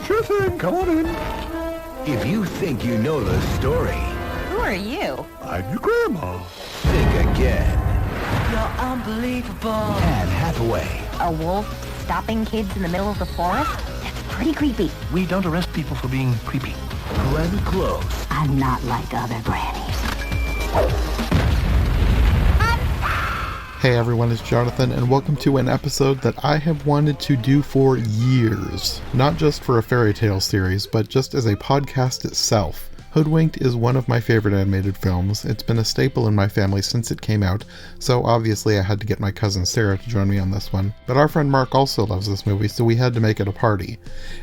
Sure thing, come on in. If you think you know the story, Who are you? I'm your grandma. think again. You're unbelievable. Anne Hathaway, A wolf stopping kids in the middle of the forest? That's pretty creepy. We don't arrest people for being creepy. Glenn Close, I'm not like other grannies. Hey everyone, it's Jonathan, and welcome to an episode that I have wanted to do for years. Not just for a fairy tale series, but just as a podcast itself. Hoodwinked is one of my favorite animated films. It's been a staple in my family since it came out, so obviously I had to get my cousin Sarah to join me on this one. But our friend Mark also loves this movie, so we had to make it a party.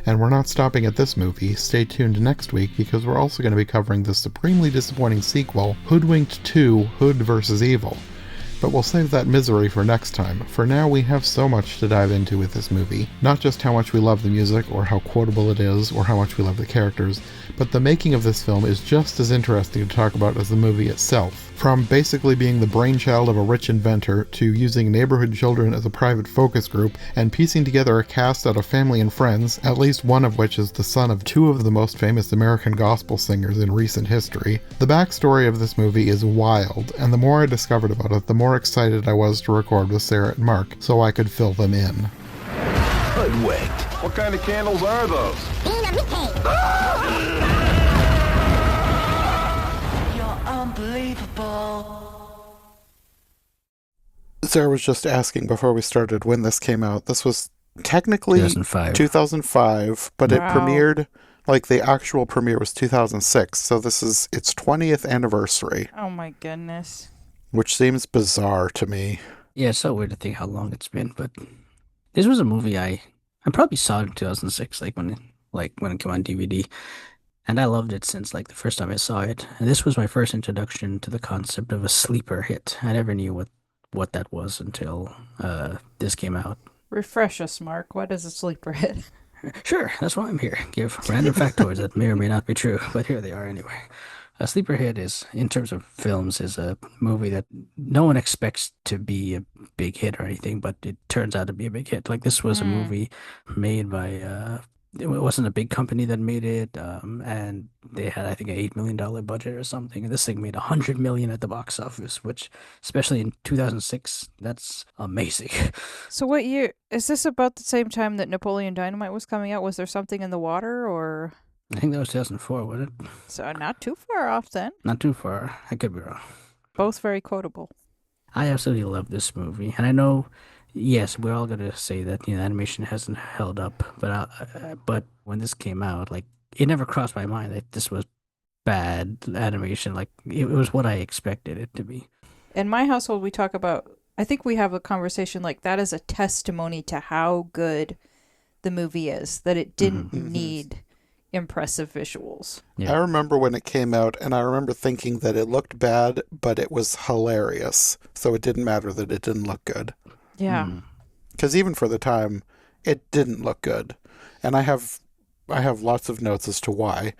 And we're not stopping at this movie. Stay tuned next week, because we're also going to be covering the supremely disappointing sequel, Hoodwinked 2: Hood vs. Evil. But we'll save that misery for next time. For now, we have so much to dive into with this movie. Not just how much we love the music, or how quotable it is, or how much we love the characters, but the making of this film is just as interesting to talk about as the movie itself. From basically being the brainchild of a rich inventor, to using neighborhood children as a private focus group, and piecing together a cast out of family and friends, at least one of which is the son of two of the most famous American gospel singers in recent history. The backstory of this movie is wild, and the more I discovered about it, the more excited I was to record with Sarah and Mark, so I could fill them in. Hoodwinked. What kind of candles are those? You're unbelievable. Sarah was just asking before we started when this came out. This was technically 2005, but it premiered, like the actual premiere was 2006, so this is its 20th anniversary, Oh my goodness. which seems bizarre to me. Yeah, it's so weird to think how long it's been, but this was a movie I probably saw it in 2006, when it came on DVD, and I loved it since the first time I saw it. And this was my first introduction to the concept of a sleeper hit. I never knew what that was until this came out. Refresh us, Mark. What is a sleeper hit? Sure, that's why I'm here. Give random factoids that may or may not be true, but here they are anyway. A sleeper hit is, in terms of films, is a movie that no one expects to be a big hit or anything, but it turns out to be a big hit. Like, this was a movie made by, it wasn't a big company that made it, and they had, I think, an $8 million budget or something, and this thing made $100 million at the box office, which, especially in 2006, that's amazing. So what year? Is this about the same time that Napoleon Dynamite was coming out? Was there something in the water, or? I think that was 2004, wasn't it? So not too far off then. Not too far. I could be wrong. Both very quotable. I absolutely love this movie, and I know, yes, we're all gonna say that animation hasn't held up, but when this came out, it never crossed my mind that this was bad animation. It was what I expected it to be. In my household, we talk about. I think we have a conversation that is a testimony to how good the movie is. That it didn't need impressive visuals. Yeah. I remember when it came out, and I remember thinking that it looked bad, but it was hilarious, so it didn't matter that it didn't look good. Yeah. Because even for the time, it didn't look good. And I have lots of notes as to why.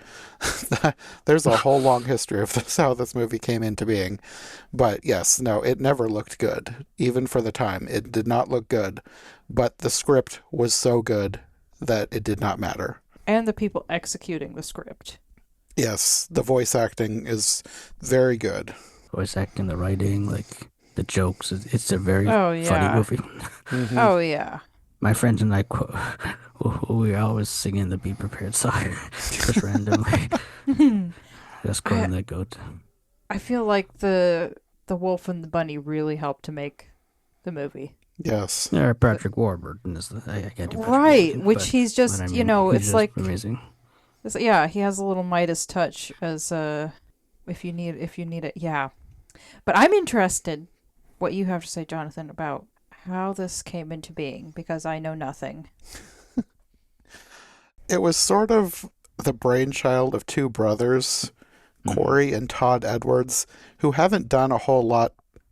There's a whole long history of this, how this movie came into being. But yes, no, it never looked good. Even for the time, it did not look good. But the script was so good that it did not matter. And the people executing the script. Yes, the voice acting is very good. Voice acting, the writing, the jokes. It's a very funny movie. Oh, yeah. My friends and I, we were always singing the Be Prepared song, just randomly. Just quoting that goat. I feel like the wolf and the bunny really helped to make the movie. Yes. Yeah, Patrick Warburton is I can't do Patrick Right, Warburton, which he's just, he's it's just amazing. Yeah, he has a little Midas touch as if you need it. Yeah. But I'm interested what you have to say, Jonathan, about how this came into being, because I know nothing. It was sort of the brainchild of two brothers, Corey and Todd Edwards, who haven't done a whole lot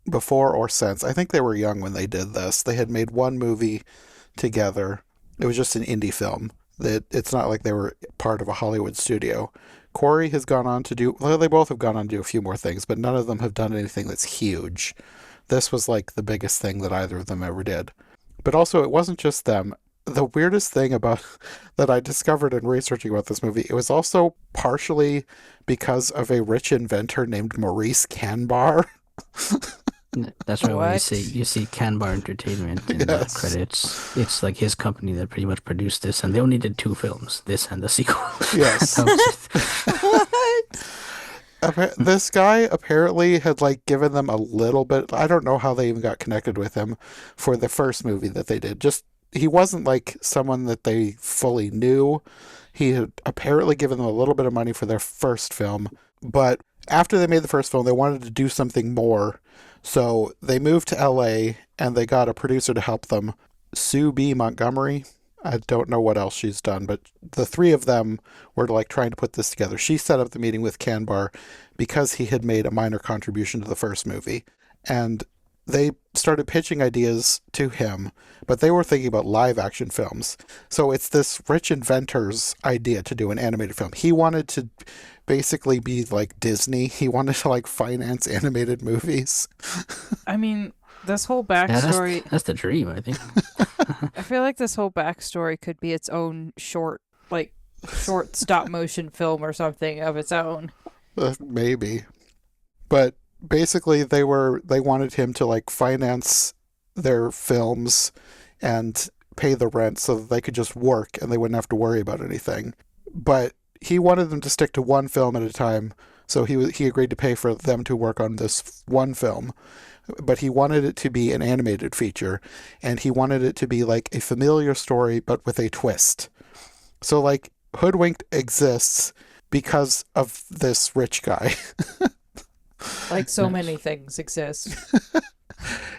before or since. I think they were young when they did this. They had made one movie together. It was just an indie film. It's not like they were part of a Hollywood studio. Corey has gone on to do, well, they both have gone on to do a few more things, but none of them have done anything that's huge. This was the biggest thing that either of them ever did. But also, it wasn't just them. the weirdest thing about that I discovered in researching about this movie, it was also partially because of a rich inventor named Maurice Canbar. That's right. When What? you see Canbar Entertainment in the Yes. credits, it's like his company that pretty much produced this, and they only did 2 films, this and the sequel. Yes. That was it. What? This guy apparently had like given them a little bit. I don't know how they even got connected with him for the first movie that they did. Just he wasn't like someone that they fully knew. He had apparently given them a little bit of money for their first film, but after they made the first film, they wanted to do something more. So they moved to LA and they got a producer to help them, Sue B. Montgomery. I don't know what else she's done, but the three of them were like trying to put this together. She set up the meeting with Canbar because he had made a minor contribution to the first movie. And they started pitching ideas to him, but they were thinking about live action films. So it's this rich inventor's idea to do an animated film. He wanted to basically be like Disney. He wanted to like finance animated movies. I mean, this whole Yeah, backstory. that's the dream, I think. I feel like this whole backstory could be its own short stop motion film or something of its own. Maybe. But basically they wanted him to like finance their films and pay the rent so that they could just work and they wouldn't have to worry about anything. But he wanted them to stick to one film at a time, so he agreed to pay for them to work on this one film. But he wanted it to be an animated feature, and he wanted it to be like a familiar story but with a twist. So like Hoodwinked exists because of this rich guy. Like so many things exist.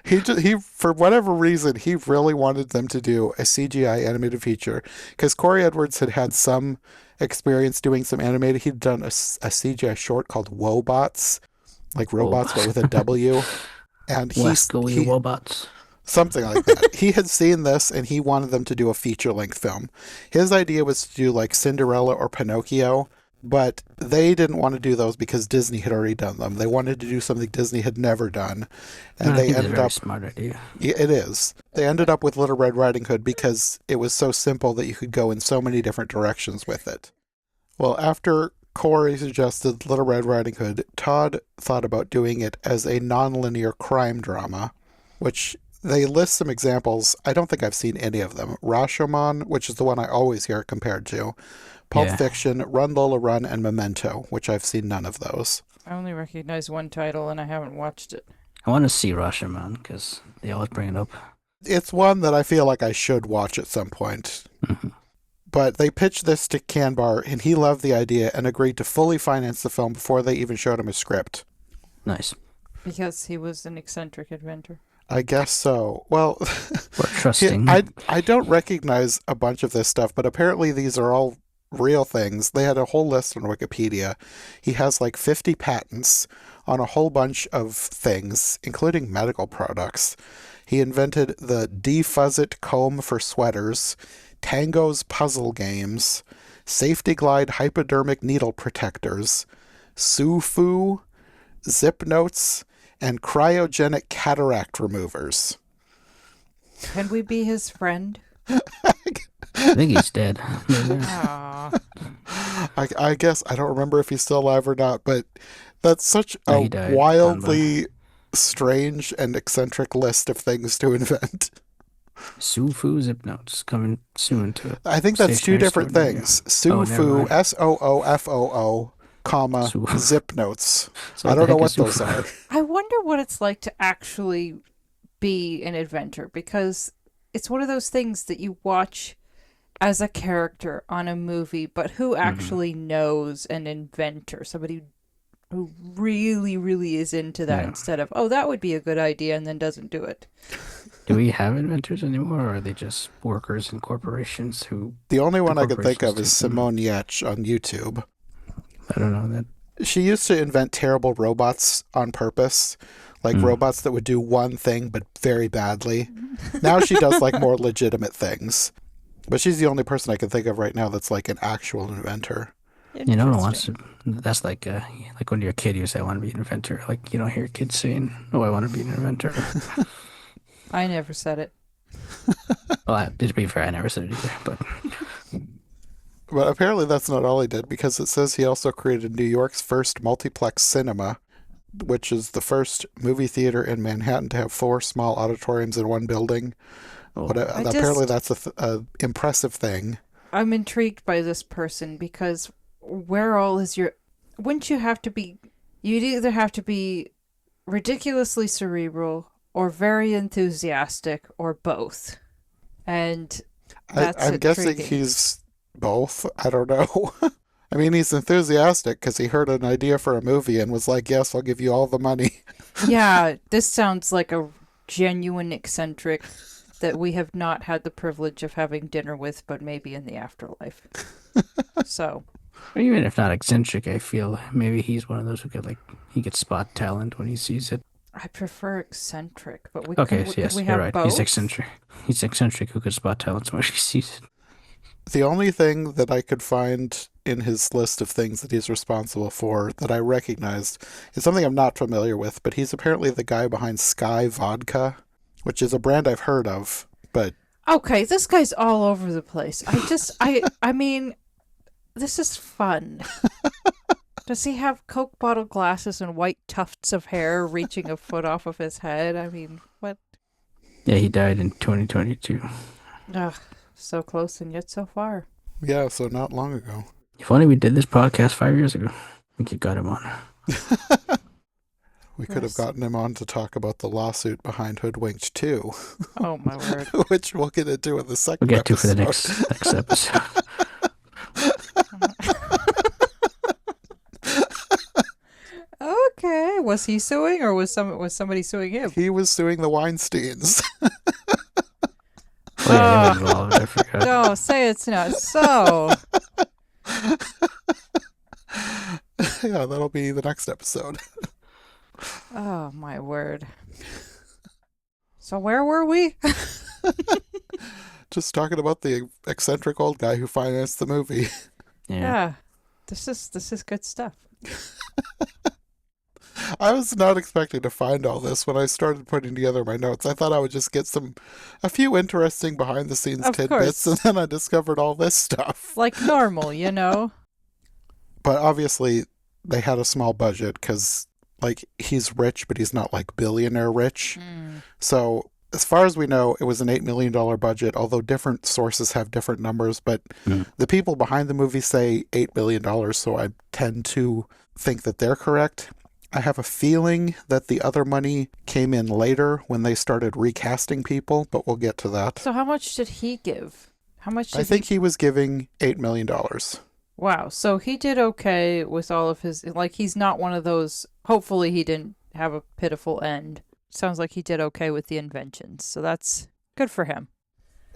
He for whatever reason he really wanted them to do a CGI animated feature because Corey Edwards had some experience doing some animated. He'd done a CGI short called Wobots, like robots but with a W, and Wascally Wobots. something like that. He had seen this and he wanted them to do a feature length film. His idea was to do like Cinderella or Pinocchio. But they didn't want to do those because Disney had already done them. They wanted to do something Disney had never done. And they ended up... smart idea. Yeah, it is. They ended up with Little Red Riding Hood because it was so simple that you could go in so many different directions with it. Well, after Corey suggested Little Red Riding Hood, Todd thought about doing it as a non-linear crime drama, which they list some examples. I don't think I've seen any of them. Rashomon, which is the one I always hear it compared to. Pulp Fiction, Run Lola Run, and Memento, which I've seen none of those. I only recognize one title and I haven't watched it. I want to see Rashomon because they always bring it up. It's one that I feel like I should watch at some point. Mm-hmm. But they pitched this to Canbar, and he loved the idea and agreed to fully finance the film before they even showed him a script. Nice. Because he was an eccentric inventor. I guess so. Well, Or trusting. I don't recognize a bunch of this stuff, but apparently these are all real things. They had a whole list on Wikipedia. He has like 50 patents on a whole bunch of things, including medical products. He invented the Defuzz-It comb for sweaters, Tango's puzzle games, Safety Glide hypodermic needle protectors, Sufu, zip notes, and cryogenic cataract removers. Can we be his friend? I think he's dead. Aww. I guess I don't remember if he's still alive or not, but that's such No, a he died. wildly strange and eccentric list of things to invent. Sufu zip notes coming soon to. I think that's two stationery different store near you. things. Oh, never Sufu, mind. SOOFOO, comma, Sufu. zip notes. So I what don't the know heck what is those Sufu? are. I wonder what it's like to actually be an inventor, because it's one of those things that you watch as a character on a movie, but who actually knows an inventor? Somebody who really, really is into that instead of, oh, that would be a good idea, and then doesn't do it. Do we have inventors anymore, or are they just workers in corporations who... The only one I can think of corporations is take them? Simone Yetch on YouTube. I don't know that. She used to invent terrible robots on purpose, like robots that would do one thing but very badly. Now she does like more legitimate things. But she's the only person I can think of right now that's like an actual inventor. You know, no one wants to. That's like when you're a kid, you say, I want to be an inventor. Like, you don't hear kids saying, oh, I want to be an inventor. I never said it. Well, to be fair, I never said it either, but But apparently that's not all he did, because it says he also created New York's first multiplex cinema, which is the first movie theater in Manhattan to have 4 small auditoriums in one building. oh, But apparently that's a impressive thing. I'm intrigued by this person because where all is your... Wouldn't you have to be... You'd either have to be ridiculously cerebral or very enthusiastic or both. And that's I'm guessing intriguing. he's both. I don't know. I mean, he's enthusiastic because he heard an idea for a movie and was like, yes, I'll give you all the money. Yeah, this sounds like a genuine eccentric that we have not had the privilege of having dinner with, but maybe in the afterlife. So, even if not eccentric, I feel maybe he's one of those who he could spot talent when he sees it. I prefer eccentric, but we Okay, could, so yes, could we you're have right. both? He's eccentric. He's eccentric who could spot talent when he sees it. The only thing that I could find in his list of things that he's responsible for that I recognized is something I'm not familiar with, but he's apparently the guy behind Sky Vodka, which is a brand I've heard of, but... Okay, this guy's all over the place. I mean, this is fun. Does he have Coke bottle glasses and white tufts of hair reaching a foot off of his head? I mean, what? Yeah, he died in 2022. Ugh, so close and yet so far. Yeah, so not long ago. If only we did this podcast 5 years ago, we could got him on. We could have gotten him on to talk about the lawsuit behind Hoodwinked 2, Oh my word. which we'll get into in the second We'll get to episode. for the next episode. Okay, was he suing or was somebody suing him? He was suing the Weinsteins. Oh yeah, they were involved. I forgot. No, say it's not so. Yeah, that'll be the next episode. Oh my word. So where were we? Just talking about the eccentric old guy who financed the movie. Yeah. This is good stuff. I was not expecting to find all this when I started putting together my notes. I thought I would just get a few interesting behind the scenes Of tidbits, course. and then I discovered all this stuff. Like normal, you know? But obviously, they had a small budget because, like, he's rich, but he's not like billionaire rich. So, as far as we know, it was an $8 million budget, although different sources have different numbers. But the people behind the movie say $8 million, so I tend to think that they're correct. I have a feeling that the other money came in later when they started recasting people, but we'll get to that. So how much did he give? How much did I think he was giving $8 million. Wow, so he did okay with all of his... Like, he's not one of those... Hopefully he didn't have a pitiful end. Sounds like he did okay with the inventions, so that's good for him.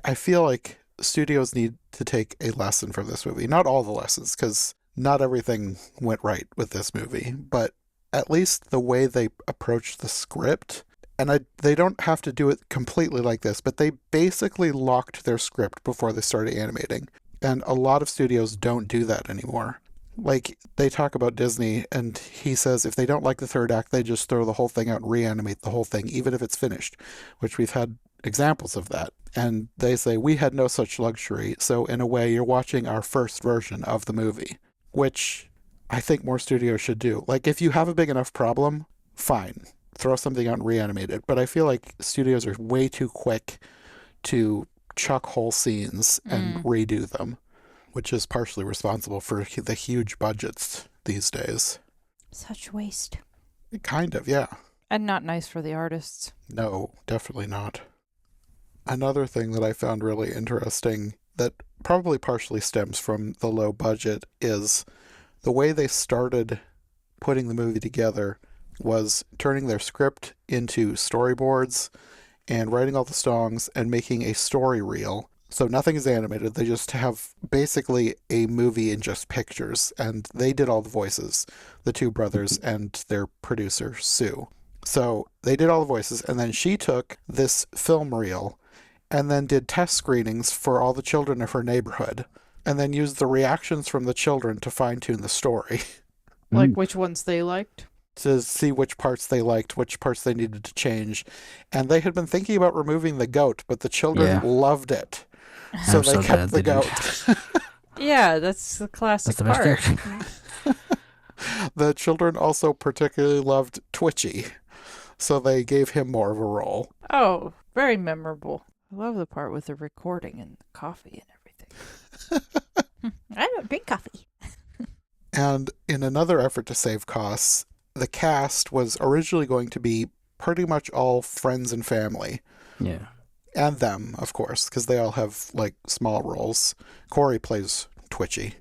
I feel like studios need to take a lesson from this movie. Not all the lessons, because not everything went right with this movie, but at least the way they approached the script, and they don't have to do it completely like this, but they basically locked their script before they started animating. And a lot of studios don't do that anymore. Like, they talk about Disney, and he says if they don't like the third act, they just throw the whole thing out and reanimate the whole thing, even if it's finished, which we've had examples of that. And they say, we had no such luxury, so in a way, you're watching our first version of the movie, which I think more studios should do. Like, if you have a big enough problem, fine, throw something out and reanimate it. But I feel like studios are way too quick to chuck whole scenes and redo them, which is partially responsible for the huge budgets these days. Such waste. Kind of, yeah. And not nice for the artists. No, definitely not. Another thing that I found really interesting that probably partially stems from the low budget is the way they started putting the movie together was turning their script into storyboards and writing all the songs and making a story reel. So nothing is animated. They just have basically a movie in just pictures. And they did all the voices, the two brothers and their producer, Sue. So they did all the voices. And then she took this film reel and then did test screenings for all the children of her neighborhood. And then used the reactions from the children to fine-tune the story. Like which ones they liked? to see which parts they liked, which parts they needed to change. And they had been thinking about removing the goat, but the children Yeah. loved it. So I'm they so kept glad the they didn't. goat. Yeah, that's the classic That's the best part. character. The children also particularly loved Twitchy, so they gave him more of a role. Oh, very memorable. I love the part with the recording and the coffee and everything. I don't drink coffee. And in another effort to save costs, the cast was originally going to be pretty much all friends and family. Yeah. And them, of course, because they all have, like, small roles. Corey plays Twitchy,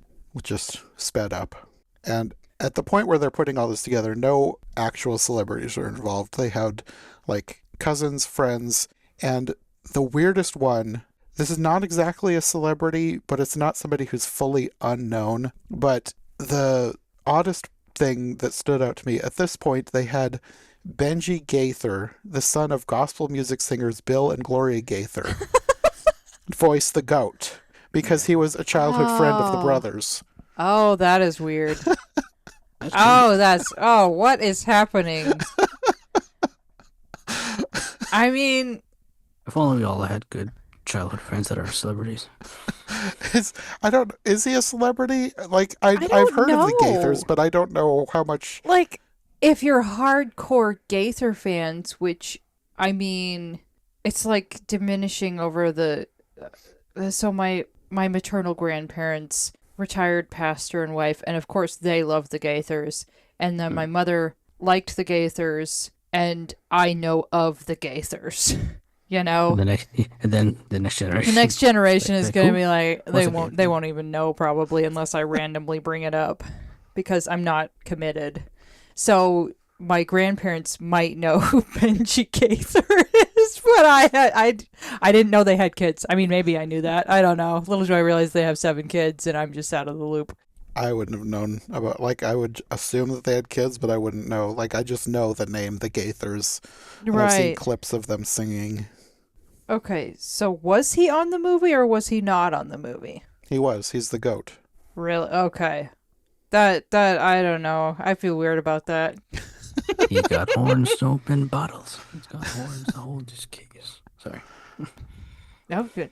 just sped up. And at the point where they're putting all this together, no actual celebrities are involved. They had, like, cousins, friends, and the weirdest one, this is not exactly a celebrity, but it's not somebody who's fully unknown. But the oddest thing that stood out to me, at this point, they had Benji Gaither, the son of gospel music singers Bill and Gloria Gaither, voice the goat, because he was a childhood friend of the brothers. Oh, that is weird. What is happening? I mean, If only we all had good childhood friends that are celebrities. Is he a celebrity? Like, I've don't heard of the know. Gaithers, but I don't know how much. like, if you're hardcore Gaither fans, which, I mean, it's like diminishing over the... so my maternal grandparents, retired pastor and wife, and of course they love the Gaithers, and then my mother liked the Gaithers, and I know of the Gaithers. You know, And then the next generation. the next generation is Like, going to who? be like, What's a they Gaither? won't even know probably unless I randomly bring it up, because I'm not committed. So my grandparents might know who Benji Gaither is, but I didn't know they had kids. I mean, maybe I knew that. I don't know. Little do I realize they have 7 kids, and I'm just out of the loop. I wouldn't have known about, like, I would assume that they had kids, but I wouldn't know. Like, I just know the name, the Gaithers. And I've seen Right. clips of them singing. Okay, so was he on the movie or was he not on the movie? He's the goat. Really? Okay. That I don't know. I feel weird about that. He got horns to open bottles. He's got horns to hold his keys. Sorry. No, good.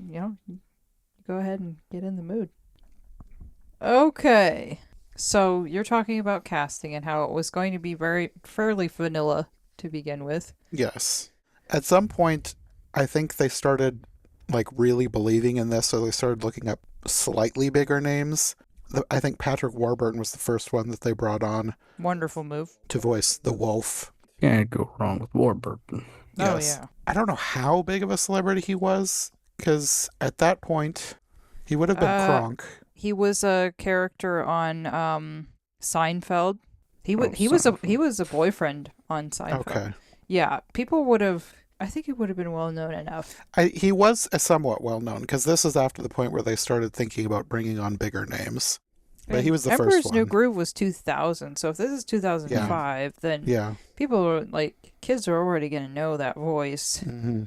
Go ahead and get in the mood. Okay. So you're talking about casting and how it was going to be fairly vanilla to begin with. Yes. At some point, I think they started, like, really believing in this, so they started looking up slightly bigger names. I think Patrick Warburton was the first one that they brought on Wonderful move. to voice the wolf. Can't go wrong with Warburton. Oh, Yes. yeah. I don't know how big of a celebrity he was, because at that point, he would have been Kronk. He was a character on Seinfeld. He was a boyfriend on Seinfeld. Okay. Yeah, people would have. I think he would have been well known enough. He was somewhat well known, because this is after the point where they started thinking about bringing on bigger names. But he was the Emperor's first one. New Groove was 2000, so if this is 2005, then Yeah. people are like, kids are already gonna know that voice. Mm-hmm.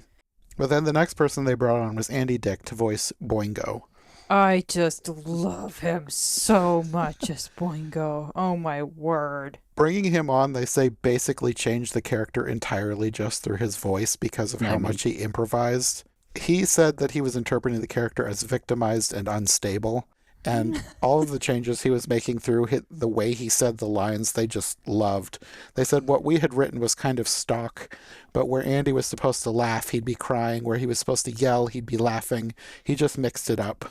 But then the next person they brought on was Andy Dick to voice Boingo. I just love him so much as Boingo. Oh my word. Bringing him on, they say, basically changed the character entirely just through his voice because of how much he improvised. He said that he was interpreting the character as victimized and unstable, and all of the changes he was making through the way he said the lines, they just loved. They said what we had written was kind of stock, but where Andy was supposed to laugh, he'd be crying. Where he was supposed to yell, he'd be laughing. He just mixed it up.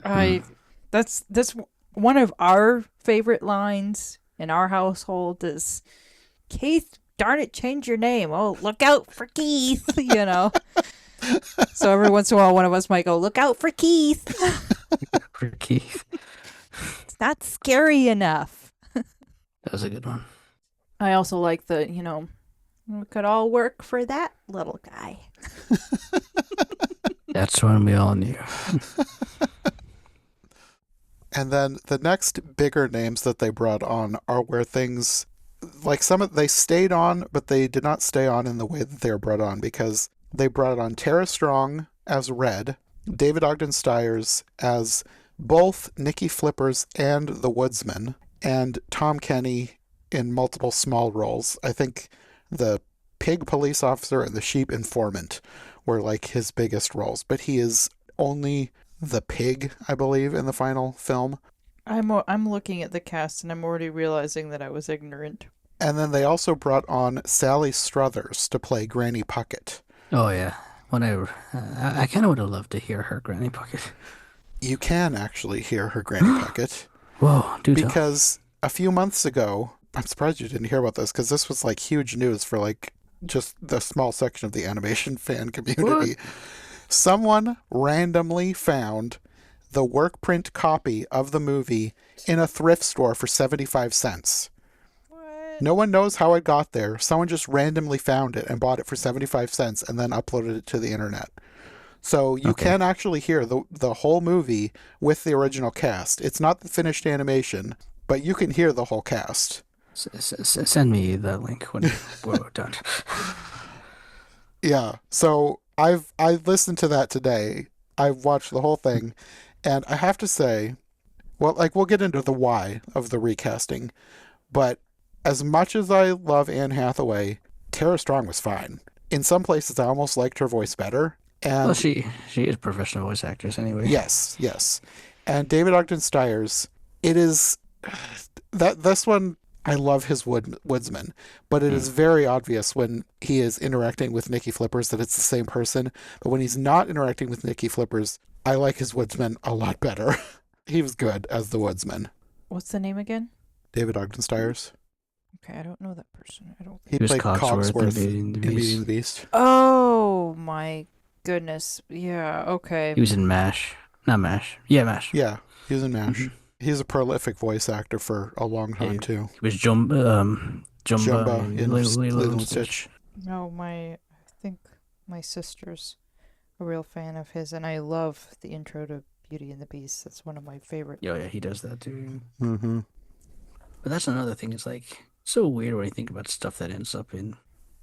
That's one of our favorite lines in our household is, Keith, darn it, change your name. Oh, look out for Keith, you know. So every once in a while, one of us might go, look out for Keith. For Keith. It's not scary enough. That was a good one. I also like the, we could all work for that little guy. That's when we all knew. And then the next bigger names that they brought on are where things, like they stayed on, but they did not stay on in the way that they were brought on, because they brought on Tara Strong as Red, David Ogden Stiers as both Nicky Flippers and the Woodsman, and Tom Kenny in multiple small roles. I think the pig police officer and the sheep informant were like his biggest roles, but he is only the pig, I believe, in the final film. I'm looking at the cast and I'm already realizing that I was ignorant. And then they also brought on Sally Struthers to play Granny Puckett. Oh yeah, whatever. I kind of would have loved to hear her Granny Pocket. You can actually hear her Granny Puckett Whoa, do tell. because a few months ago, I'm surprised you didn't hear about this because this was like huge news for like just the small section of the animation fan community. Someone randomly found the work print copy of the movie in a thrift store for 75 cents. What? No one knows how it got there. Someone just randomly found it and bought it for 75 cents and then uploaded it to the internet. So you can actually hear the whole movie with the original cast. It's not the finished animation, but you can hear the whole cast. Send me the link when we're done. Yeah. So I listened to that today. I've watched the whole thing, and I have to say, well, like we'll get into the why of the recasting, but as much as I love Anne Hathaway, Tara Strong was fine. In some places, I almost liked her voice better. And Well, she is a professional voice actress anyway. yes. And David Ogden Stiers, it is that this one. I love his woodsman, but it is very obvious when he is interacting with Nikki Flippers that it's the same person. But when he's not interacting with Nikki Flippers, I like his woodsman a lot better. He was good as the woodsman. What's the name again? David Ogden Stiers. Okay, I don't know that person. I don't He think. was played Cogsworth in in Beauty and the Beauty Beast. and the Beast. Oh my goodness. Yeah, okay. He was in MASH. Not MASH. Yeah, MASH. Yeah, he was in MASH. He's a prolific voice actor for a long time, Yeah. too. He was Jumba in Lilo and Stitch. No, I think my sister's a real fan of his, and I love the intro to Beauty and the Beast. That's one of my favorite. Yeah, he does that too. Mm-hmm. But that's another thing. It's like so weird when you think about stuff that ends up in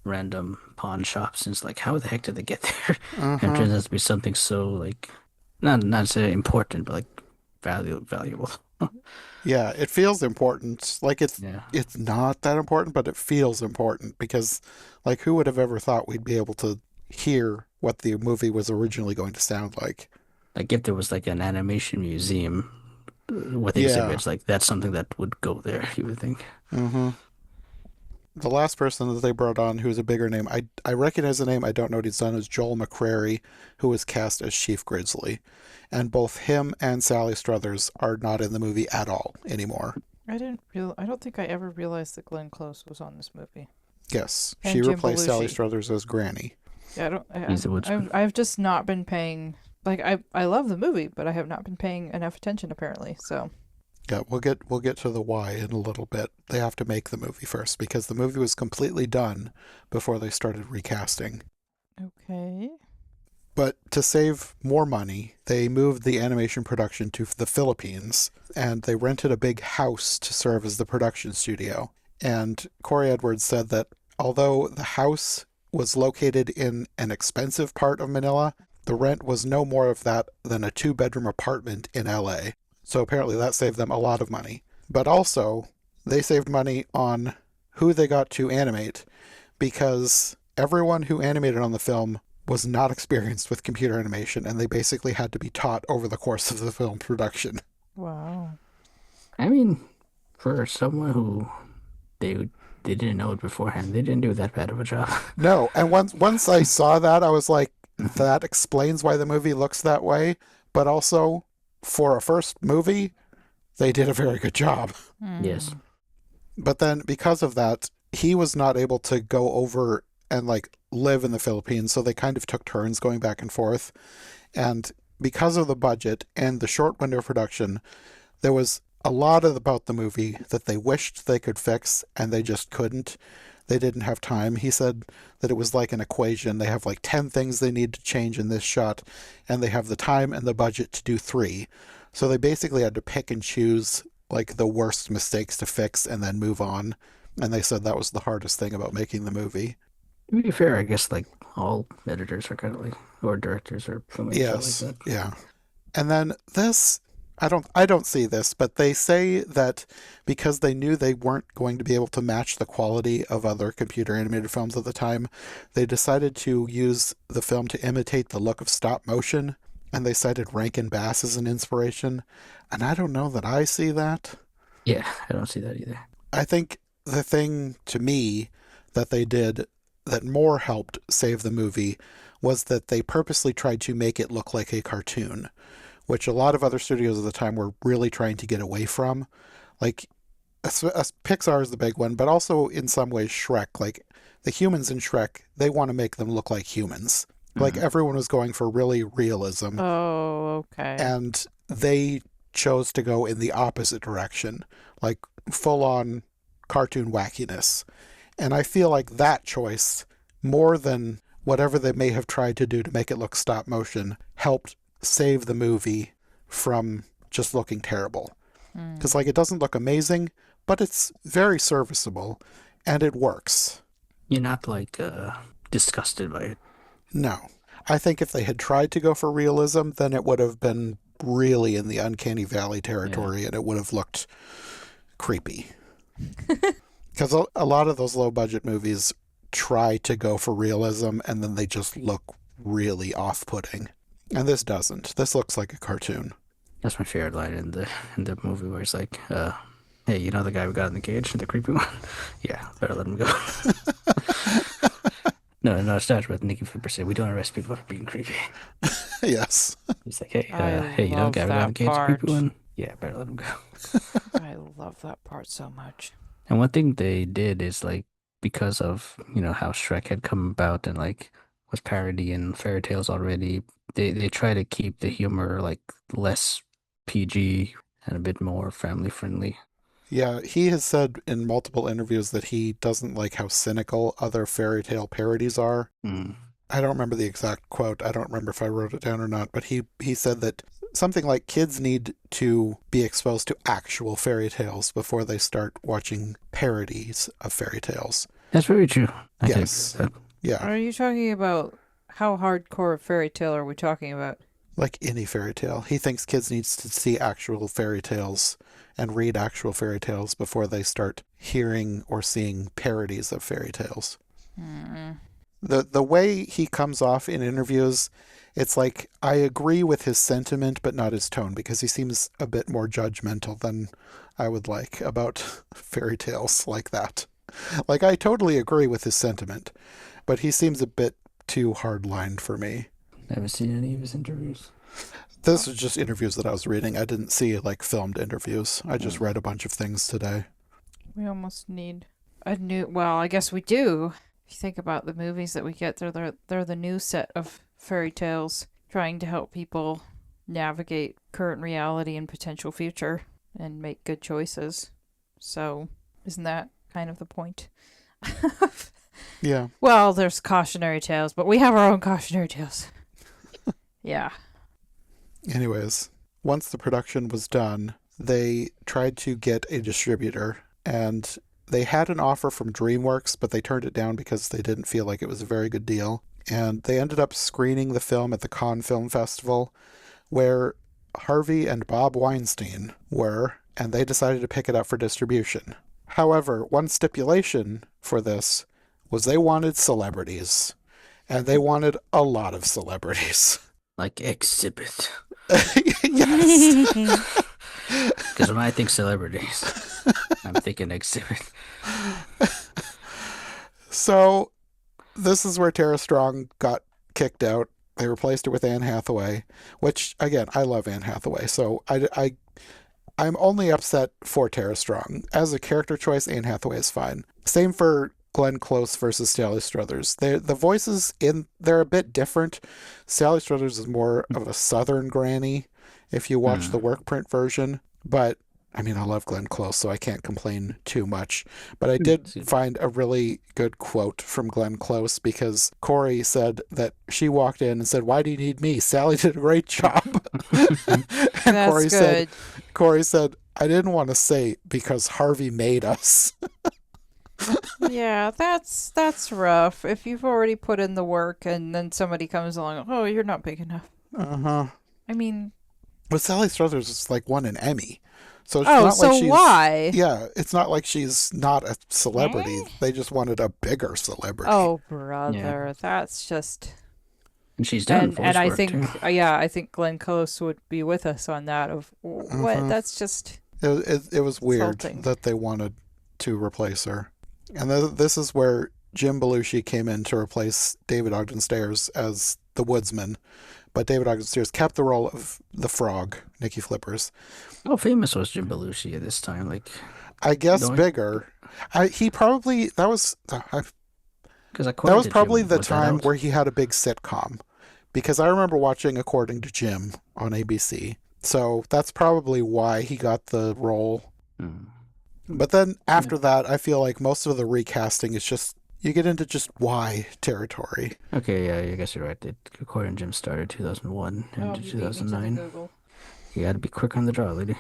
random pawn shops. And it's like, how the heck did they get there? And it turns out to be something so like not so important, but like valuable. Yeah, it feels important. Like it's Yeah. it's not that important, but it feels important because like who would have ever thought we'd be able to hear what the movie was originally going to sound like? Like if there was like an animation museum with Yeah. exhibits, like that's something that would go there, you would think. Mm-hmm. The last person that they brought on who was a bigger name, I recognize the name, I don't know what he's done, is Joel McCrary, who was cast as Chief Grizzly. And both him and Sally Struthers are not in the movie at all anymore. I don't think I ever realized that Glenn Close was on this movie. Yes, And she Jim replaced Sally Belushi. Struthers as Granny. Yeah, He's the woodsman. I've just not been paying. Like I love the movie, but I have not been paying enough attention apparently. So Yeah, we'll get to the why in a little bit. They have to make the movie first because the movie was completely done before they started recasting. okay. But to save more money, they moved the animation production to the Philippines, and they rented a big house to serve as the production studio. And Corey Edwards said that although the house was located in an expensive part of Manila, the rent was no more of that than a 2-bedroom apartment in LA. So apparently that saved them a lot of money. But also, they saved money on who they got to animate because everyone who animated on the film was not experienced with computer animation, and they basically had to be taught over the course of the film production. Wow. I mean, for someone who they didn't know it beforehand, they didn't do that bad of a job. No, and once I saw that, I was like, that explains why the movie looks that way, but also, for a first movie, they did a very good job. Yes. But then, because of that, he was not able to go over and like live in the Philippines, so they kind of took turns going back and forth. And because of the budget and the short window of production, there was a lot about the movie that they wished they could fix, and they just couldn't. They didn't have time. He said that it was like an equation. They have like 10 things they need to change in this shot, and they have the time and the budget to do 3. So they basically had to pick and choose like the worst mistakes to fix and then move on. And they said that was the hardest thing about making the movie. To be fair, I guess like all editors are kind of like, or directors or filmmakers Yes, like that. yeah. And then this I don't see this, but they say that because they knew they weren't going to be able to match the quality of other computer animated films at the time, they decided to use the film to imitate the look of stop motion, and they cited Rankin Bass as an inspiration. And I don't know that I see that. Yeah, I don't see that either. I think the thing to me that they did that more helped save the movie was that they purposely tried to make it look like a cartoon, which a lot of other studios at the time were really trying to get away from. Like, Pixar is the big one, but also in some ways Shrek. Like, the humans in Shrek, they want to make them look like humans. Like, everyone was going for really realism. Oh, okay. And they chose to go in the opposite direction, like full-on cartoon wackiness. And I feel like that choice, more than whatever they may have tried to do to make it look stop motion, helped save the movie from just looking terrible. Because like, it doesn't look amazing, but it's very serviceable and it works. You're not like disgusted by it. No. I think if they had tried to go for realism, then it would have been really in the uncanny valley territory, and it would have looked creepy. Because a lot of those low budget movies try to go for realism and then they just look really off-putting. And this doesn't. This looks like a cartoon. That's my favorite line in the movie where it's like, hey, you know the guy we got in the cage, the creepy one? Yeah, better let him go. No, it starts with Nikki Flipper said, we don't arrest people for being creepy. Yes. He's like, hey, I you know the guy we got in the cage, the love that creepy one? Yeah, better let him go. I love that part so much. And one thing they did is like, because of, how Shrek had come about and like was parody and fairy tales already, they try to keep the humor like less PG and a bit more family friendly. Yeah, he has said in multiple interviews that he doesn't like how cynical other fairy tale parodies are. I don't remember the exact quote. I don't remember if I wrote it down or not, but he said that something like kids need to be exposed to actual fairy tales before they start watching parodies of fairy tales. That's very true. Yes. Yeah. Are you talking about how hardcore a fairy tale are we talking about? Like any fairy tale. He thinks kids need to see actual fairy tales and read actual fairy tales before they start hearing or seeing parodies of fairy tales. The way he comes off in interviews, it's like, I agree with his sentiment, but not his tone, because he seems a bit more judgmental than I would like about fairy tales like that. Like, I totally agree with his sentiment, but he seems a bit too hard-lined for me. Never seen any of his interviews. This is just interviews that I was reading. I didn't see, like, filmed interviews. I just read a bunch of things today. We almost need a new... Well, I guess we do. If you think about the movies that we get, they're the new set of fairy tales trying to help people navigate current reality and potential future and make good choices. So, isn't that kind of the point? Yeah. Well, there's cautionary tales, but we have our own cautionary tales. Yeah. Anyways, once the production was done, they tried to get a distributor, and they had an offer from DreamWorks, but they turned it down because they didn't feel like it was a very good deal. And they ended up screening the film at the Cannes Film Festival, where Harvey and Bob Weinstein were, and they decided to pick it up for distribution. However, one stipulation for this was they wanted celebrities, and they wanted a lot of celebrities. Like Exhibit. Yes. Because when I think celebrities, I'm thinking Exhibit. So this is where Tara Strong got kicked out. They replaced her with Anne Hathaway, which, again, I love Anne Hathaway. So I'm only upset for Tara Strong. As a character choice, Anne Hathaway is fine. Same for Glenn Close versus Sally Struthers. The voices they're a bit different. Sally Struthers is more of a southern granny if you watch the work print version. But, I mean, I love Glenn Close, so I can't complain too much. But I did find a really good quote from Glenn Close, because Corey said that she walked in and said, "Why do you need me? Sally did a great job." And That's Corey said, "I didn't want to say because Harvey made us." Yeah, that's rough. If you've already put in the work and then somebody comes along, oh, you're not big enough. Uh-huh. I mean, But Sally Struthers is like won an Emmy. So it's Oh, not like so she's why? Yeah, it's not like she's not a celebrity. They just wanted a bigger celebrity. Oh, brother, that's just. And she's done voice And I work think, too. yeah, I think Glenn Close would be with us on that. Of what? That's just It was weird insulting. that they wanted to replace her. And this is where Jim Belushi came in to replace David Ogden Stiers as the woodsman. But David Ogden Stiers kept the role of the frog, Nicky Flippers. How famous was Jim Belushi at this time? Like, I guess Don't- bigger. He probably that was because that was probably the time where he had a big sitcom. Because I remember watching According to Jim on ABC. So that's probably why he got the role. But then after that, I feel like most of the recasting is just, you get into just why territory. Okay, yeah, I guess you're right. According to Jim started 2001 and 2009. You had to be quick on the draw, lady.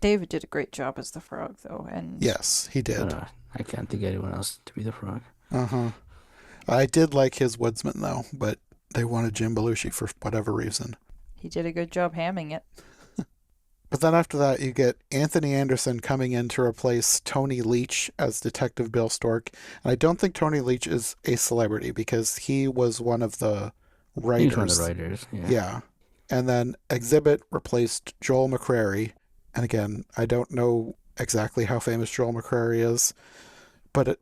David did a great job as the frog, though, and Yes, he did. I can't think of anyone else to be the frog. I did like his woodsman, though, but they wanted Jim Belushi for whatever reason. he did a good job hamming it. But then after that, you get Anthony Anderson coming in to replace Tony Leach as Detective Bill Stork. And I don't think Tony Leach is a celebrity because he was one of the writers. He's one of the writers, Yeah. And then Exhibit replaced Joel McCrary. And again, I don't know exactly how famous Joel McCrary is, but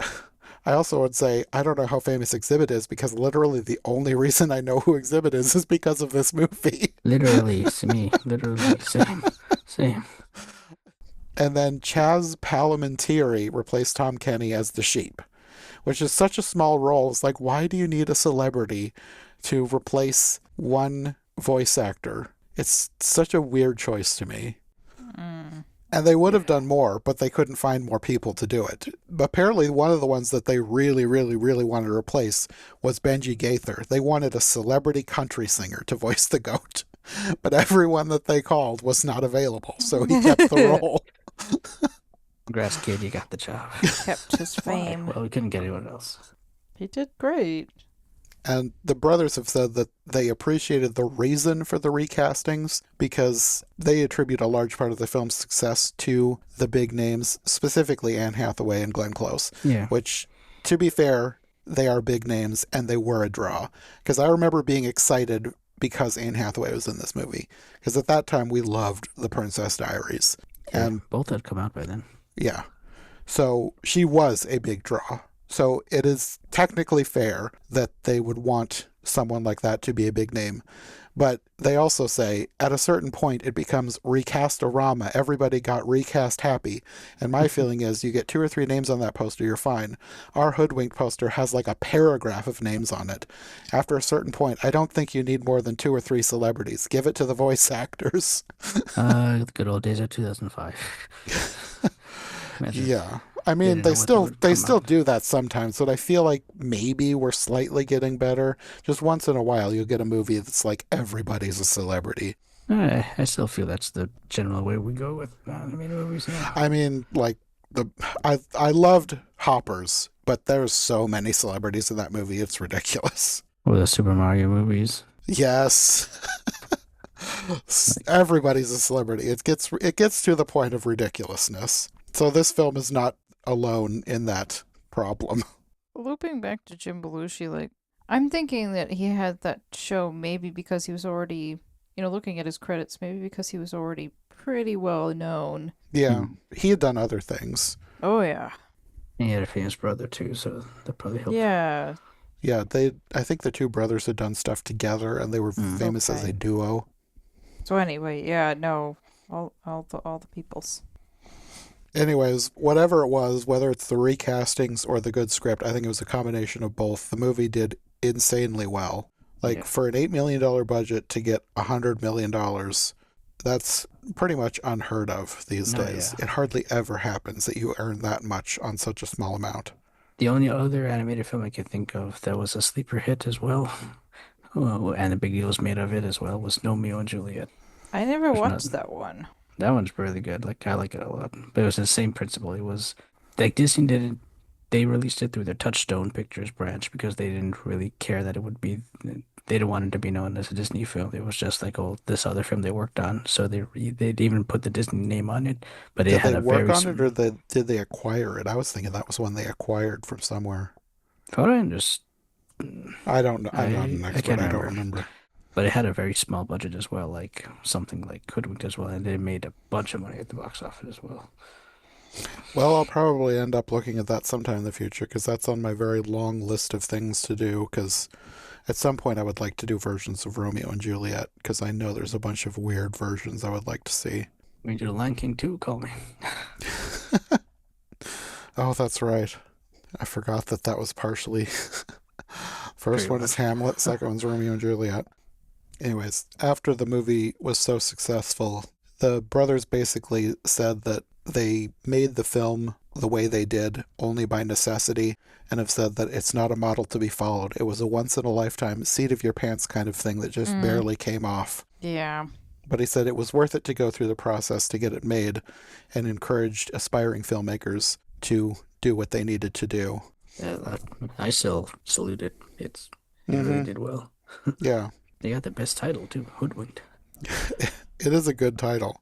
I also would say I don't know how famous Exhibit is because literally the only reason I know who Exhibit is because of this movie. Literally, it's me. Literally, same. And then Chaz Palminteri replaced Tom Kenny as the sheep, which is such a small role. It's like, why do you need a celebrity to replace one voice actor? It's such a weird choice to me. And they would have done more, but they couldn't find more people to do it. But apparently one of the ones that they really, really, really wanted to replace was Benji Gaither. They wanted a celebrity country singer to voice the goat. But everyone that they called was not available, so he kept the role. Congrats, kid, you got the job. Kept his fame. Well, we couldn't get anyone else. He did great. And the brothers have said that they appreciated the reason for the recastings because they attribute a large part of the film's success to the big names, specifically Anne Hathaway and Glenn Close. Yeah. Which, to be fair, they are big names and they were a draw. Because I remember being excited because Anne Hathaway was in this movie. Because at that time we loved The Princess Diaries. Yeah, And both had come out by then. yeah. So she was a big draw. So it is technically fair that they would want someone like that to be a big name. But they also say at a certain point it becomes recast-orama. Everybody got recast happy. And my feeling is you get 2 or 3 names on that poster, you're fine. Our Hoodwinked poster has like a paragraph of names on it. After a certain point, I don't think you need more than 2 or 3 celebrities. Give it to the voice actors. The good old days of 2005. Imagine. Yeah. I mean, didn't know they what still would they come still out. do that sometimes, but I feel like maybe we're slightly getting better. Just once in a while, you'll get a movie that's like everybody's a celebrity. I still feel that's the general way we go with animated movies now. I mean, like I loved Hoppers, but there's so many celebrities in that movie, it's ridiculous. Or the Super Mario movies. Yes. Everybody's a celebrity. It gets to the point of ridiculousness. So this film is not alone in that problem. Looping back to Jim Belushi, like, I'm thinking that he had that show maybe because he was already, looking at his credits, maybe because he was already pretty well known. Yeah, he had done other things. Oh, yeah. And he had a famous brother too, so that probably helped. Yeah. Yeah, I think the 2 brothers had done stuff together and they were famous as Okay. a duo. So anyway, yeah, no, all the peoples. Anyways, whatever it was, whether it's the recastings or the good script, I think it was a combination of both. The movie did insanely well. Like, for an $8 million budget to get $100 million, that's pretty much unheard of these days. Yeah. It hardly ever happens that you earn that much on such a small amount. The only other animated film I can think of that was a sleeper hit as well, and a big deal was made of it as well, was Romeo and Juliet. I never There's watched not- that one. That one's really good. Like, I like it a lot. But it was the same principle. It was like Disney didn't. They released it through their Touchstone Pictures branch because they didn't really care that it would be they didn't want it to be known as a Disney film. It was just like, oh, this other film they worked on. So they'd even put the Disney name on it, but it Did had they a work very on it, or did they acquire it? I was thinking that was one they acquired from somewhere. What I understand, I don't know. I'm not an I expert. can't I don't remember. remember. But it had a very small budget as well, like something like Hoodwinked as well, and it made a bunch of money at the box office as well. Well, I'll probably end up looking at that sometime in the future because that's on my very long list of things to do. Because at some point I would like to do versions of Romeo and Juliet because I know there's a bunch of weird versions I would like to see. We do Lion King 2, call me. Oh, that's right. I forgot that was partially. First one is Hamlet, second one's Romeo and Juliet. Anyways, after the movie was so successful, the brothers basically said that they made the film the way they did only by necessity, and have said that it's not a model to be followed. It was a once-in-a-lifetime, seat-of-your-pants kind of thing that just barely came off. Yeah. But he said it was worth it to go through the process to get it made, and encouraged aspiring filmmakers to do what they needed to do. Yeah, I still salute it. It really did well. Yeah. They got the best title too, Hoodwinked. It is a good title.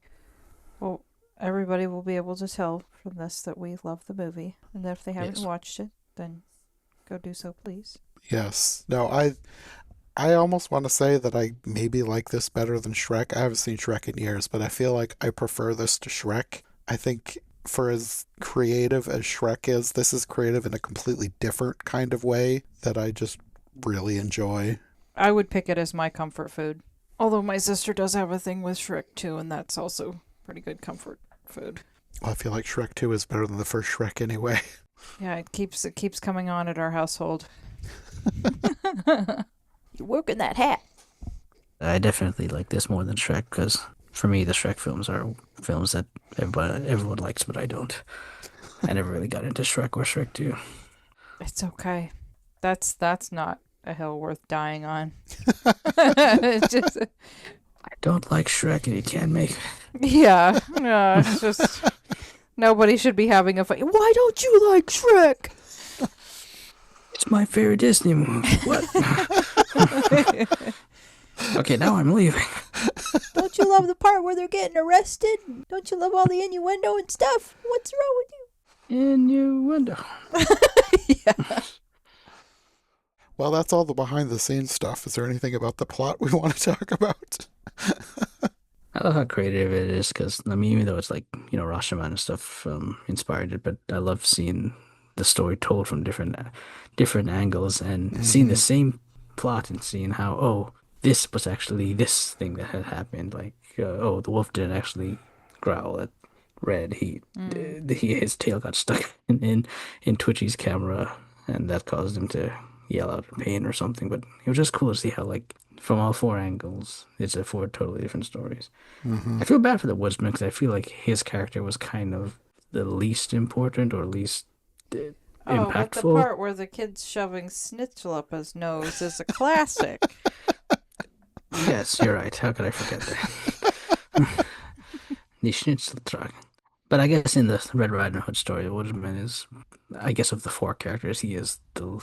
Well, everybody will be able to tell from this that we love the movie, and if they haven't Yes. watched it, then go do so, please. Yes. No, I almost want to say that I maybe like this better than Shrek. I haven't seen Shrek in years, but I feel like I prefer this to Shrek. I think for as creative as Shrek is, this is creative in a completely different kind of way that I just really enjoy. I would pick it as my comfort food. Although my sister does have a thing with Shrek too, and that's also pretty good comfort food. Well, I feel like Shrek 2 is better than the first Shrek anyway. Yeah, it keeps coming on at our household. You work in that hat. I definitely like this more than Shrek because for me the Shrek films are films that everyone likes, but I don't. I never really got into Shrek or Shrek 2. It's okay. That's not a hill worth dying on. It's just, I don't like Shrek and you can't make yeah, no, it's just nobody should be having a fight. Why don't you like Shrek? It's my favorite Disney movie. What? Okay, now I'm leaving. Don't you love the part where they're getting arrested? Don't you love all the innuendo and stuff? What's wrong with you? Innuendo. Yeah. Well, that's all the behind-the-scenes stuff. Is there anything about the plot we want to talk about? I love how creative it is because, I mean, even though it's like, Rashomon and stuff inspired it, but I love seeing the story told from different angles and seeing the same plot and seeing how, oh, this was actually this thing that had happened. Like, oh, the wolf didn't actually growl at Red. His tail got stuck in Twitchy's camera, and that caused him to yell out in pain or something. But it was just cool to see how, like, from all four angles, it's four totally different stories. I feel bad for the woodsman because I feel like his character was kind of the least important or least impactful. Oh, but the part where the kid's shoving Snitchel up his nose is a classic. Yes, you're right. How could I forget that? Die Schnitzeltragen. But I guess in the Red Riding Hood story, the woodsman is, I guess of the four characters, he is the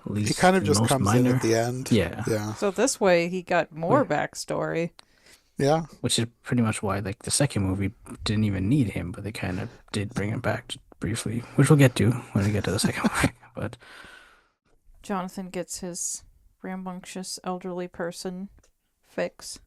least. He kind of just most comes minor. in at the end. Yeah. Yeah. So this way he got more backstory. Yeah. Which is pretty much why, like, the second movie didn't even need him, but they kind of did bring him back just briefly, which we'll get to when we get to the second movie. But Jonathan gets his rambunctious elderly person fix.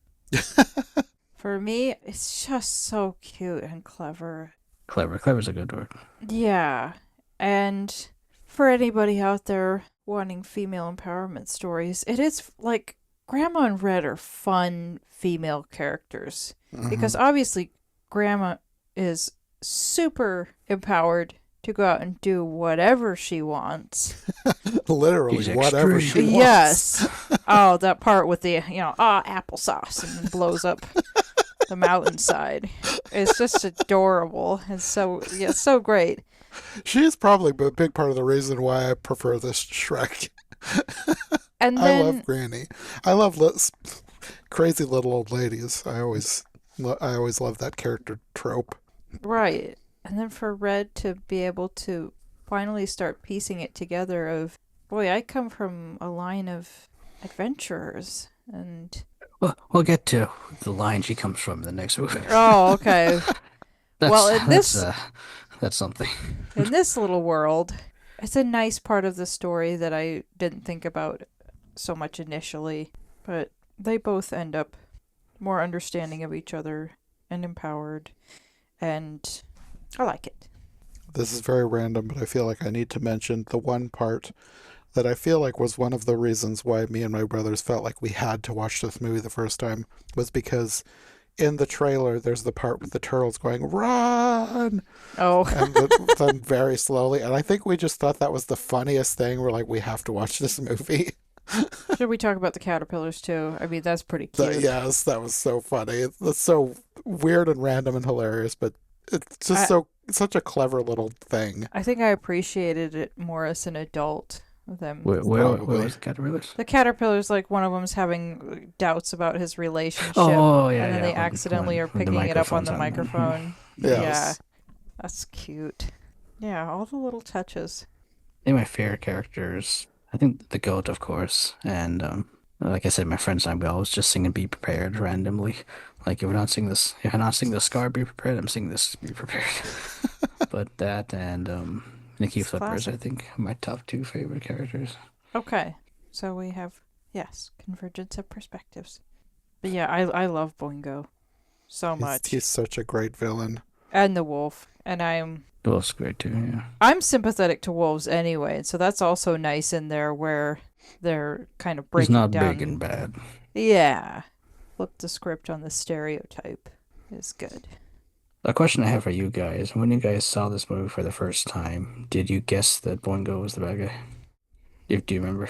For me, it's just so cute and clever. clever's a good word. Yeah. And for anybody out there wanting female empowerment stories, it is like Grandma and Red are fun female characters. Because obviously Grandma is super empowered to go out and do whatever she wants. Literally, He's whatever she extreme. wants. Yes. Oh, that part with the, applesauce and blows up the mountainside. It's just adorable. It's so great. She is probably a big part of the reason why I prefer this Shrek. And I then love Granny. I love crazy little old ladies. I always love that character trope. right. And then for Red to be able to finally start piecing it together of, boy, I come from a line of adventurers and. Well, we'll get to the line she comes from in the next movie. Oh, okay. Well, That's something. In this little world, it's a nice part of the story that I didn't think about so much initially, but they both end up more understanding of each other and empowered, and I like it. This is very random, but I feel like I need to mention the one part that I feel like was one of the reasons why me and my brothers felt like we had to watch this movie the first time, was because in the trailer there's the part with the turtles going, "Run!" Oh. And then very slowly. And I think we just thought that was the funniest thing. We're like, we have to watch this movie. Should we talk about the caterpillars too? I mean, that's pretty cute. Yes, that was so funny. It's so weird and random and hilarious, but it's just such a clever little thing. I think I appreciated it more as an adult. Them. Where was the caterpillars? The caterpillars, like one of them's having doubts about his relationship. Oh, yeah, and then yeah, they accidentally are when the picking it up on the microphone's microphone. Yes. Yeah, that's cute. Yeah, all the little touches. I think my favorite characters, I think the goat, of course, and like I said, my friends and I, we always just sing and be prepared randomly. Like if I'm not singing the scar, be prepared. I'm singing this, be prepared. But that and Nikki It's Flippers, classic. I think, are my top two favorite characters. Okay, so we have, yes, convergence of perspectives. But yeah, I love Boingo so much. He's such a great villain. And the wolf. And Wolf's great too, yeah. I'm sympathetic to wolves anyway, so that's also nice in there where they're kind of He's breaking not down. big and bad. Yeah. Flip the script on the stereotype is good. A question I have for you guys: when you guys saw this movie for the first time, did you guess that Boingo was the bad guy? Do you remember?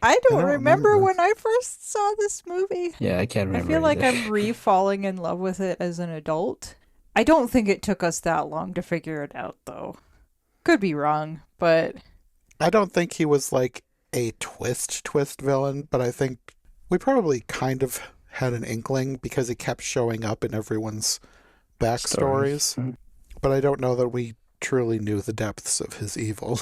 I don't don't remember remember. when I first saw this movie. Yeah, I can't I remember. feel like either. I'm re-falling in love with it as an adult. I don't think it took us that long to figure it out, though. Could be wrong, but I don't think he was like a twist villain, but I think we probably kind of had an inkling because he kept showing up in everyone's backstories. Stories. But I don't know that we truly knew the depths of his evil.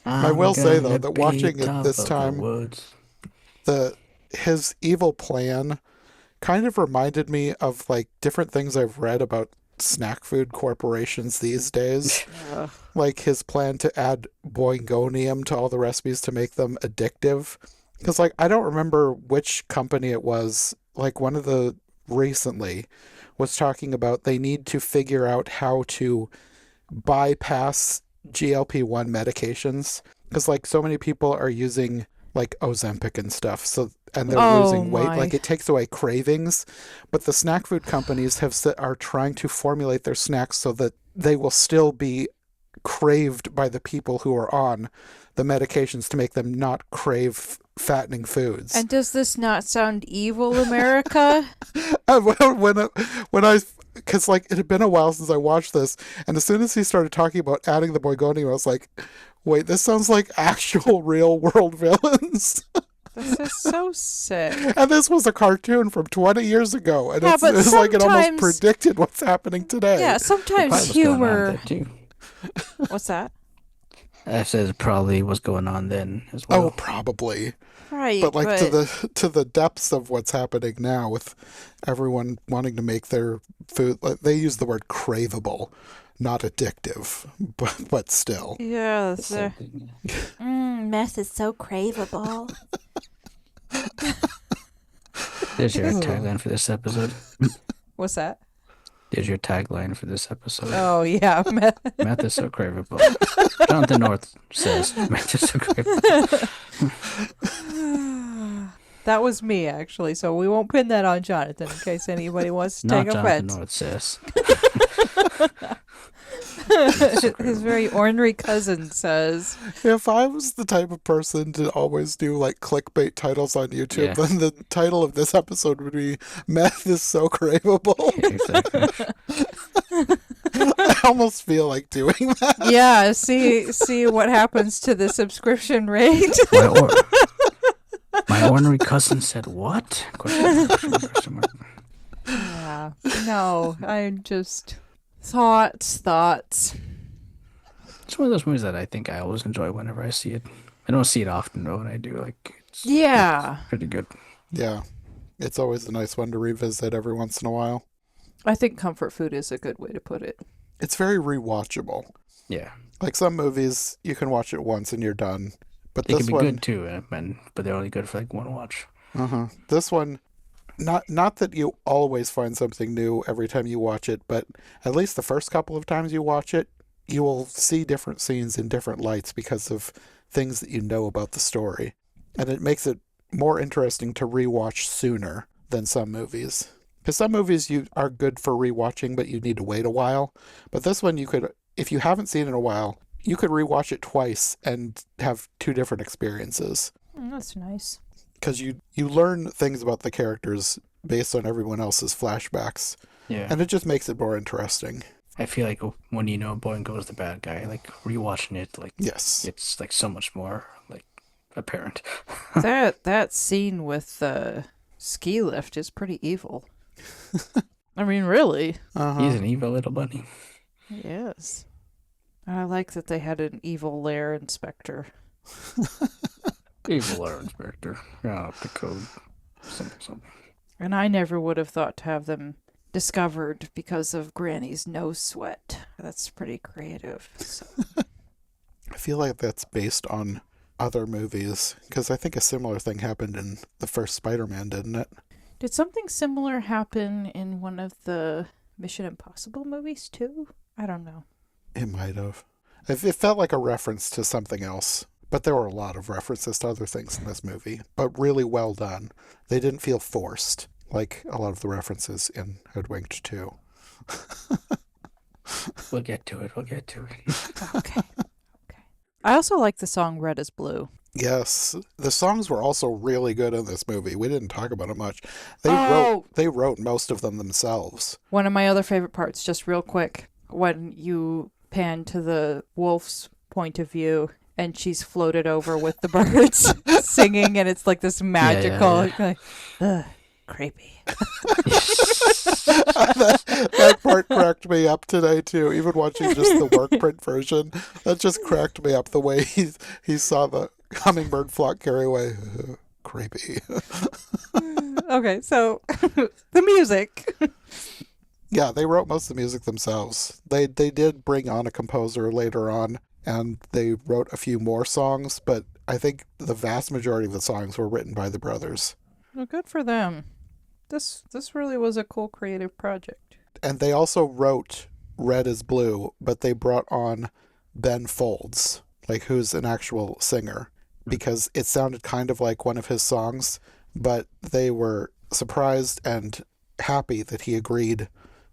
I will say, though, that watching it this time, his evil plan kind of reminded me of like different things I've read about snack food corporations these days. Like his plan to add boingonium to all the recipes to make them addictive. Because like I don't remember which company it was. Like one of the recently was talking about they need to figure out how to bypass GLP-1 medications. Because like so many people are using like Ozempic and stuff, and they're losing weight. my. Like it takes away cravings, but the snack food companies are trying to formulate their snacks so that they will still be craved by the people who are on the medications to make them not crave fattening foods. And does this not sound evil, America? Because like it had been a while since I watched this, and as soon as he started talking about adding the boingonium, I was like, wait, this sounds like actual real world villains. This is so sick. And this was a cartoon from 20 years ago, and Yeah, but it's like it almost sometimes- predicted what's happening today. Yeah, Probably sometimes what's going on humor. there, too. What's that? I said it probably was going on then as well. Oh, probably. Right, But like to the depths of what's happening now with everyone wanting to make their food, like, they use the word craveable, not addictive, but still. yeah, Same thing, yeah. meth is so craveable. There's your tagline for this episode. What's that? There's your tagline for this episode. Oh yeah, meth. Meth is so craveable. Jonathan North says meth is so craveable. That was me actually, so we won't pin that on Jonathan in case anybody wants to Not take Jonathan offense. North says. His very ornery cousin says. If I was the type of person to always do like clickbait titles on YouTube, Yeah. then the title of this episode would be "Meth is so craveable." Exactly. I almost feel like doing that. Yeah, see what happens to the subscription rate. My ornery cousin said what? Question mark. Yeah. No, I'm just thoughts. It's one of those movies that I think I always enjoy whenever I see it. I don't see it often, though, when I do. Like, it's Yeah. pretty good. Yeah. It's always a nice one to revisit every once in a while. I think comfort food is a good way to put it. It's very rewatchable. Yeah. Like some movies, you can watch it once and you're done. But They this can be one, good, too, but they're only good for, like, one watch. this one, not that you always find something new every time you watch it, but at least the first couple of times you watch it, you will see different scenes in different lights because of things that you know about the story. And it makes it more interesting to rewatch sooner than some movies. Because some movies you are good for rewatching, but you need to wait a while. But this one, you could, if you haven't seen it in a while, you could rewatch it twice and have two different experiences. That's nice. Because you learn things about the characters based on everyone else's flashbacks. Yeah. And it just makes it more interesting. I feel like when you know Boingo's the bad guy, like, rewatching it, like, Yes. it's, like, so much more, like, apparent. That scene with the ski lift is pretty evil. I mean, really. He's an evil little bunny. Yes. I like that they had an evil lair inspector. Evil lair inspector. Yeah, the code. Something. And I never would have thought to have them discovered because of Granny's nose sweat. That's pretty creative. So. I feel like that's based on other movies, because I think a similar thing happened in the first Spider-Man, didn't it? Did something similar happen in one of the Mission Impossible movies too? I don't know. It might have. It felt like a reference to something else, but there were a lot of references to other things in this movie, but really well done. They didn't feel forced, like a lot of the references in Hoodwinked too. We'll get to it. Okay. I also like the song Red is Blue. Yes, the songs were also really good in this movie. We didn't talk about it much. They wrote most of them themselves. One of my other favorite parts, just real quick, when you pan to the wolf's point of view and she's floated over with the birds singing, and it's like this magical, like, ugh, creepy. that part cracked me up today too. Even watching just the work print version, that just cracked me up. The way he saw the hummingbird flock carry away, creepy. Okay, so the music. Yeah, they wrote most of the music themselves. They did bring on a composer later on, and they wrote a few more songs, but I think the vast majority of the songs were written by the brothers. Well, good for them. This really was a cool creative project. And they also wrote Red is Blue, but they brought on Ben Folds, like who's an actual singer, because it sounded kind of like one of his songs, but they were surprised and happy that he agreed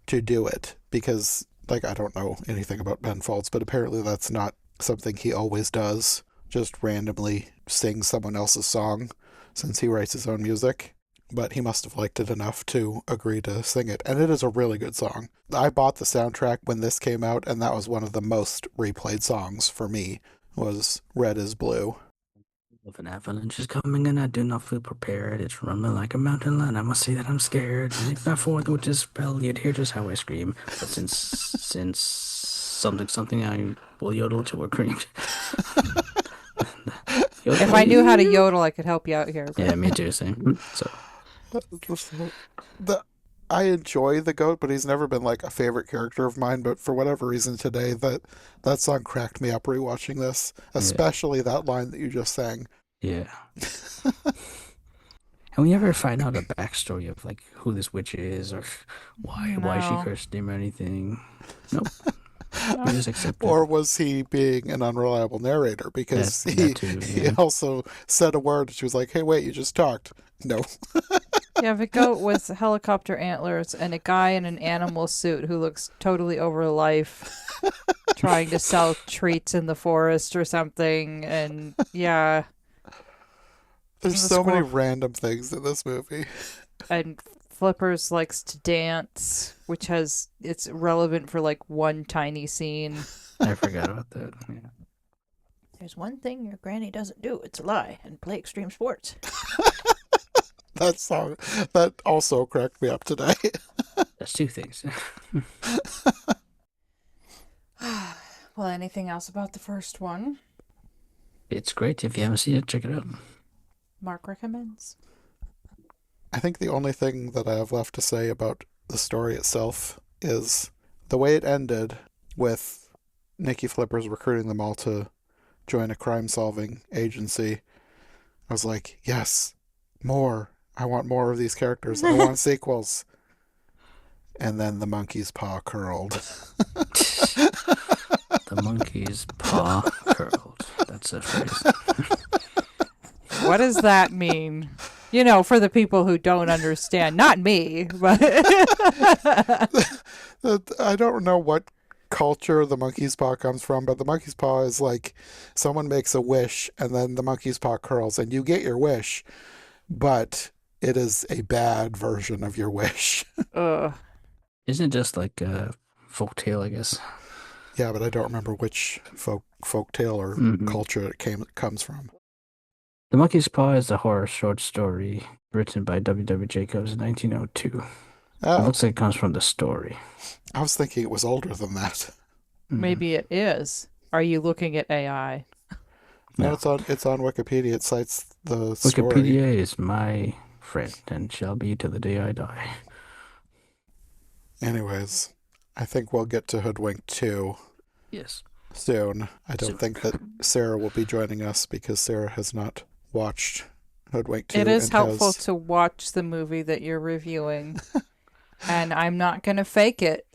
to do it, because, like, I don't know anything about Ben Folds, but apparently that's not something he always does, just randomly sing someone else's song, since he writes his own music. But he must have liked it enough to agree to sing it. And it is a really good song. I bought the soundtrack when this came out, and that was one of the most replayed songs for me, was Red is Blue. If an avalanche is coming and I do not feel prepared, it's running like a mountain lion. I must say that I'm scared. And if not for the witch's spell, you'd hear just how I scream. But since something, I will yodel till we're creamed. If I knew how to yodel, I could help you out here. But... Yeah, me too. Same. So. I enjoy the goat, but he's never been like a favorite character of mine. But for whatever reason today, that song cracked me up rewatching this, especially that line that you just sang. Yeah. And we ever find out a backstory of like who this witch is or why she cursed him or anything? Nope. We just accept it. Or was he being an unreliable narrator? Because he also said a word and she was like, hey, wait, you just talked. No. Yeah, the goat with helicopter antlers and a guy in an animal suit who looks totally over life trying to sell treats in the forest or something. And yeah. There's so many random things in this movie. And Flippers likes to dance, which it's relevant for like one tiny scene. I forgot about that. Yeah. There's one thing your granny doesn't do. It's lie and play extreme sports. That song, that also cracked me up today. That's two things. Well, anything else about the first one? It's great. If you haven't seen it, check it out. Mark recommends. I think the only thing that I have left to say about the story itself is the way it ended with Nikki Flippers recruiting them all to join a crime-solving agency. I was like, yes, more. I want more of these characters. I want sequels. And then the monkey's paw curled. The monkey's paw curled. That's a phrase. What does that mean? You know, for the people who don't understand. Not me, but... I don't know what culture the monkey's paw comes from, but the monkey's paw is like someone makes a wish and then the monkey's paw curls and you get your wish, but it is a bad version of your wish. Isn't it just like a folk tale, I guess? Yeah, but I don't remember which folk tale or culture it comes from. The Monkey's Paw is a horror short story written by W. Jacobs in 1902. It looks like it comes from the story. I was thinking it was older than that. Maybe it is. Are you looking at AI? No, it's on Wikipedia. It cites the story. Wikipedia is my friend and shall be to the day I die. Anyways, I think we'll get to Hoodwinked 2 Yes. soon. I don't think that Sarah will be joining us because Sarah has not watched Hoodwinked 2. It is helpful to watch the movie that you're reviewing. And I'm not going to fake it.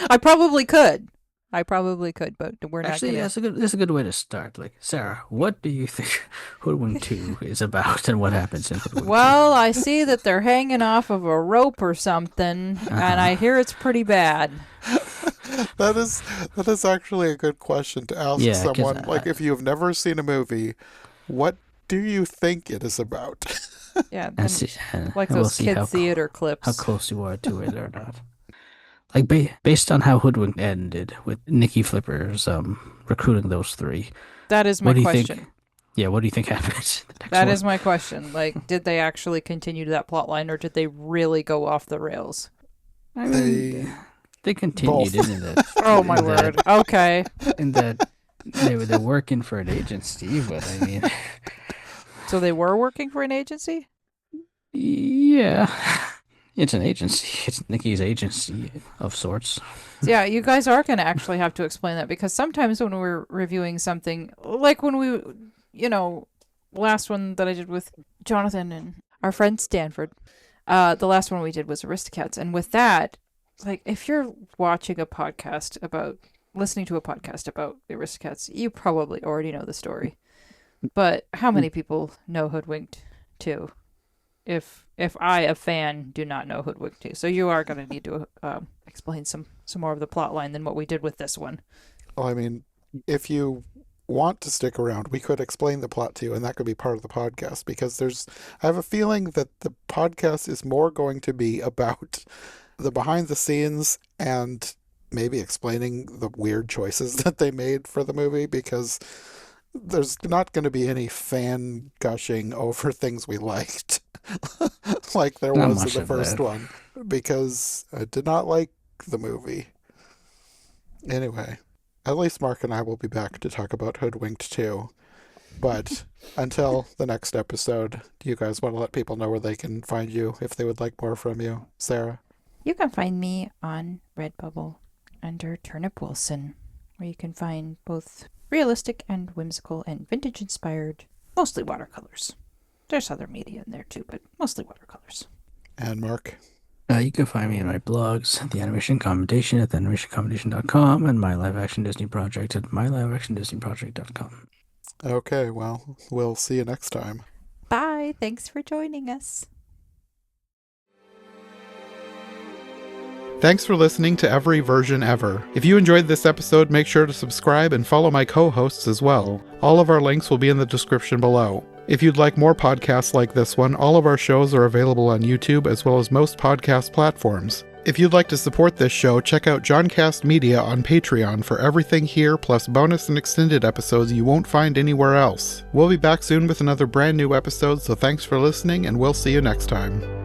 I probably could, but we're not Actually, going to. that's a good way to start. Like, Sarah, what do you think Hoodwinked 2 is about and what happens in Hoodwinked 2? Well, I see that they're hanging off of a rope or something, and I hear it's pretty bad. That is actually a good question to ask someone. Like, if you've never seen a movie, what do you think it is about? Yeah, like those kid theater clips. How close you are to it or not. Like, based on how Hoodwinked ended with Nikki Flippers recruiting those three. That is my question. What do you think happens? That is my question. Like, did they actually continue that plot line, or did they really go off the rails? I mean, they continued, didn't it? Oh, my word. Okay. In that they're working for an agency, but I mean... So they were working for an agency? Yeah. It's an agency. It's Nikki's agency of sorts. Yeah, you guys are going to actually have to explain that, because sometimes when we're reviewing something, like when we, last one that I did with Jonathan and our friend Stanford, the last one we did was Aristocats. And with that, like, if you're listening to a podcast about the Aristocats, you probably already know the story. But how many people know Hoodwinked 2? If I, a fan, do not know Hoodwinked 2. So you are going to need to explain some more of the plot line than what we did with this one. Well, I mean, if you want to stick around, we could explain the plot to you, and that could be part of the podcast, because I have a feeling that the podcast is more going to be about the behind the scenes and maybe explaining the weird choices that they made for the movie, because there's not going to be any fan gushing over things we liked like there was in the first one, because I did not like the movie. Anyway, at least Mark and I will be back to talk about Hoodwinked 2. But until the next episode, do you guys want to let people know where they can find you if they would like more from you? Sarah? You can find me on Redbubble under Turnip Wilson, where you can find both realistic and whimsical and vintage inspired, mostly watercolors. There's other media in there too, but mostly watercolors. And Mark? You can find me in my blogs, The Animation Commendation at theanimationcommendation.com, and my live action Disney project at myliveactiondisneyproject.com. Okay, well, we'll see you next time. Bye. Thanks for joining us. Thanks for listening to Every Version Ever. If you enjoyed this episode, make sure to subscribe and follow my co-hosts as well. All of our links will be in the description below. If you'd like more podcasts like this one, all of our shows are available on YouTube as well as most podcast platforms. If you'd like to support this show, check out Johncast Media on Patreon for everything here, plus bonus and extended episodes you won't find anywhere else. We'll be back soon with another brand new episode, so thanks for listening, and we'll see you next time.